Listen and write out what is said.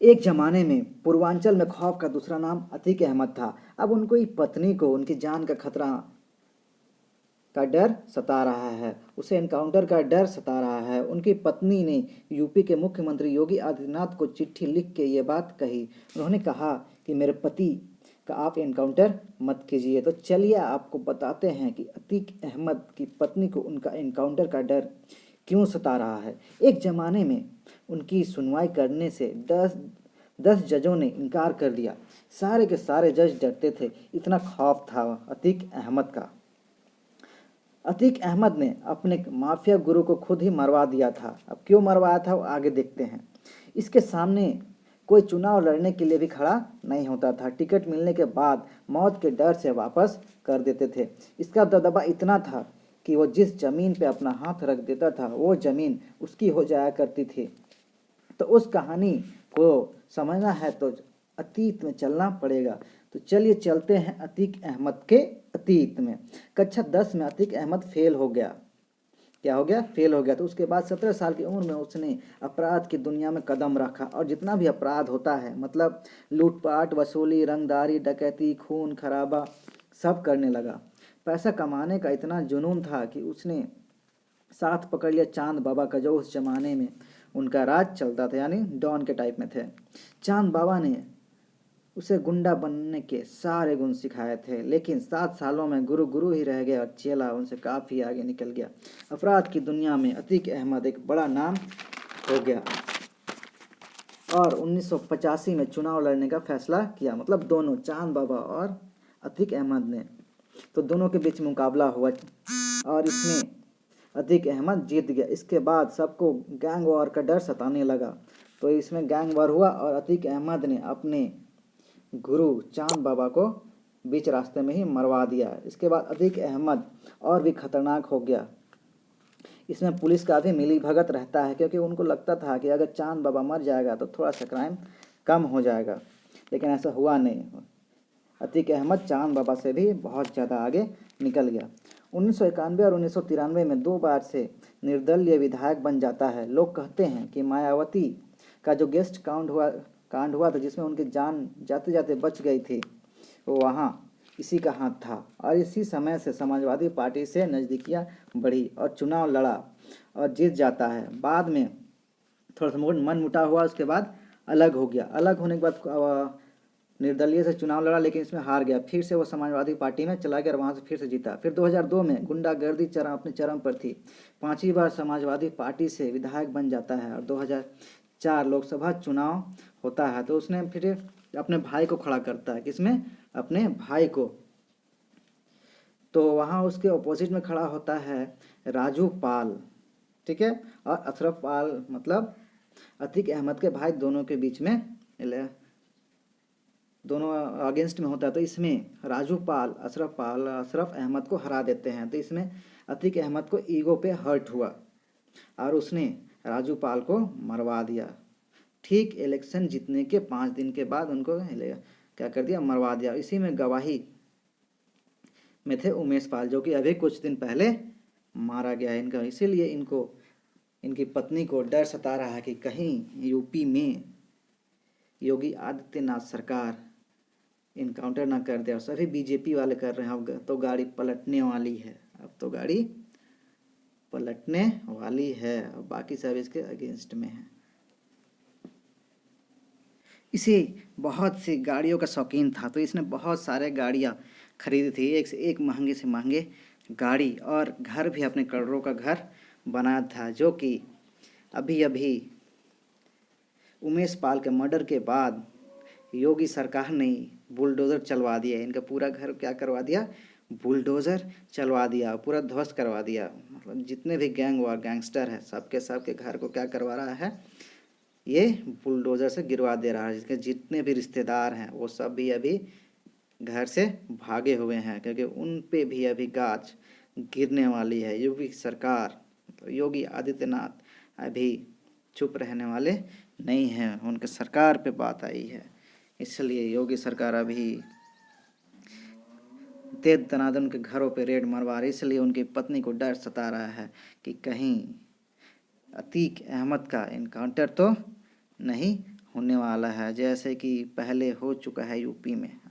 एक ज़माने में पूर्वांचल में खौफ का दूसरा नाम अतीक अहमद था। अब उनकी पत्नी को उनकी जान का खतरा का डर सता रहा है, उसे एनकाउंटर का डर सता रहा है। उनकी पत्नी ने यूपी के मुख्यमंत्री योगी आदित्यनाथ को चिट्ठी लिख के ये बात कही। उन्होंने कहा कि मेरे पति का आप एनकाउंटर मत कीजिए। तो चलिए आपको बताते हैं कि अतीक अहमद की पत्नी को उनका एनकाउंटर का डर क्यों सता रहा है। एक ज़माने में उनकी सुनवाई करने से 10 जजों ने इनकार कर दिया। सारे के सारे जज डरते थे, इतना खौफ था अतीक अहमद का। अतीक अहमद ने अपने माफिया गुरु को खुद ही मरवा दिया था। अब क्यों मरवाया था वो आगे देखते हैं। इसके सामने कोई चुनाव लड़ने के लिए भी खड़ा नहीं होता था। टिकट मिलने के बाद मौत के डर से वापस कर देते थे। इसका दबदबा इतना था कि वो जिस जमीन पे अपना हाथ रख देता था वो जमीन उसकी हो जाया करती थी। तो उस कहानी को समझना है तो अतीत में चलना पड़ेगा। तो चलिए चलते हैं अतीक अहमद के अतीत में। कक्षा 10 में अतीक अहमद फेल हो गया। क्या हो गया? फेल हो गया। तो उसके बाद 17 साल की उम्र में उसने अपराध की दुनिया में कदम रखा और जितना भी अपराध होता है, मतलब लूटपाट, वसूली, रंगदारी, डकैती, खून खराबा, सब करने लगा। पैसा कमाने का इतना जुनून था कि उसने साथ पकड़ लिया चांद बाबा का, जो उस जमाने में उनका राज चलता था, यानी डॉन के टाइप में थे। चांद बाबा ने उसे गुंडा बनने के सारे गुण सिखाए थे, लेकिन 7 सालों में गुरु गुरु ही रह गया और चेला उनसे काफ़ी आगे निकल गया। अपराध की दुनिया में अतीक अहमद एक बड़ा नाम हो गया और 1985 में चुनाव लड़ने का फैसला किया। मतलब दोनों, चांद बाबा और अतीक अहमद ने, तो दोनों के बीच मुकाबला हुआ और इसमें अतीक अहमद जीत गया। इसके बाद सबको गैंग वॉर का डर सताने लगा, तो इसमें गैंग वॉर हुआ और अतीक अहमद ने अपने गुरु चांद बाबा को बीच रास्ते में ही मरवा दिया। इसके बाद अतीक अहमद और भी खतरनाक हो गया। इसमें पुलिस का भी मिली भगत रहता है, क्योंकि उनको लगता था कि अगर चांद बाबा मर जाएगा तो थोड़ा सा क्राइम कम हो जाएगा, लेकिन ऐसा हुआ नहीं। अतीक अहमद चांद बाबा से भी बहुत ज़्यादा आगे निकल गया। 1991 और 1993 में 2 बार से निर्दलीय विधायक बन जाता है। लोग कहते हैं कि मायावती का जो गेस्ट कांड हुआ था, जिसमें उनकी जान जाते जाते बच गई थी, वो वहाँ इसी का हाथ था। और इसी समय से समाजवादी पार्टी से नज़दीकियाँ बढ़ी और चुनाव लड़ा और जीत जाता है। बाद में थोड़ा सा मन मुटा हुआ, उसके बाद अलग हो गया। अलग होने के बाद निर्दलीय से चुनाव लड़ा, लेकिन इसमें हार गया। फिर से वो समाजवादी पार्टी में चला गया और वहाँ से फिर से जीता। फिर 2002 में गुंडागर्दी अपने चरम पर थी। 5वीं बार समाजवादी पार्टी से विधायक बन जाता है और 2004 लोकसभा चुनाव होता है, तो उसने फिर अपने भाई को खड़ा करता है। किसमें? अपने भाई को। तो वहाँ उसके ऑपोजिट में खड़ा होता है राजू पाल, ठीक है, और अशरफ पाल, मतलब अतीक अहमद के भाई, दोनों के बीच में, दोनों अगेंस्ट में होता है। तो इसमें राजू पाल अशरफ अहमद को हरा देते हैं। तो इसमें अतीक अहमद को ईगो पे हर्ट हुआ और उसने राजू पाल को मरवा दिया। ठीक इलेक्शन जीतने के 5 दिन के बाद उनको क्या कर दिया? मरवा दिया। इसी में गवाही में थे उमेश पाल, जो कि अभी कुछ दिन पहले मारा गया है इनका। इसीलिए इनकी पत्नी को डर सता रहा है कि कहीं यूपी में योगी आदित्यनाथ सरकार इनकाउंटर ना कर दे। और सभी बीजेपी वाले कर रहे हैं। अब तो गाड़ी पलटने वाली है, अब तो गाड़ी पलटने वाली है और बाकी सब इसके अगेंस्ट में है। इसे बहुत सी गाड़ियों का शौकीन था, तो इसने बहुत सारे गाड़ियाँ खरीदी थी, एक से एक महंगे से महंगे गाड़ी, और घर भी अपने करोड़ों का घर बनाया था। जो कि अभी अभी उमेश पाल के मर्डर के बाद योगी सरकार ने बुलडोज़र चलवा दिया। इनका पूरा घर क्या करवा दिया? बुलडोज़र चलवा दिया, पूरा ध्वस्त करवा दिया। मतलब जितने भी गैंगस्टर हैं, सबके घर को क्या करवा रहा है? ये बुलडोज़र से गिरवा दे रहा है। जिसके जितने भी रिश्तेदार हैं वो सब भी अभी घर से भागे हुए हैं, क्योंकि उन पे भी अभी गाज गिरने वाली है। योगी सरकार, योगी आदित्यनाथ अभी चुप रहने वाले नहीं हैं, उनके सरकार पे बात आई है। इसलिए योगी सरकार अभी दे दनादन के घरों पे रेड मरवा रही। इसलिए उनकी पत्नी को डर सता रहा है कि कहीं अतीक अहमद का इनकाउंटर तो नहीं होने वाला है, जैसे कि पहले हो चुका है यूपी में।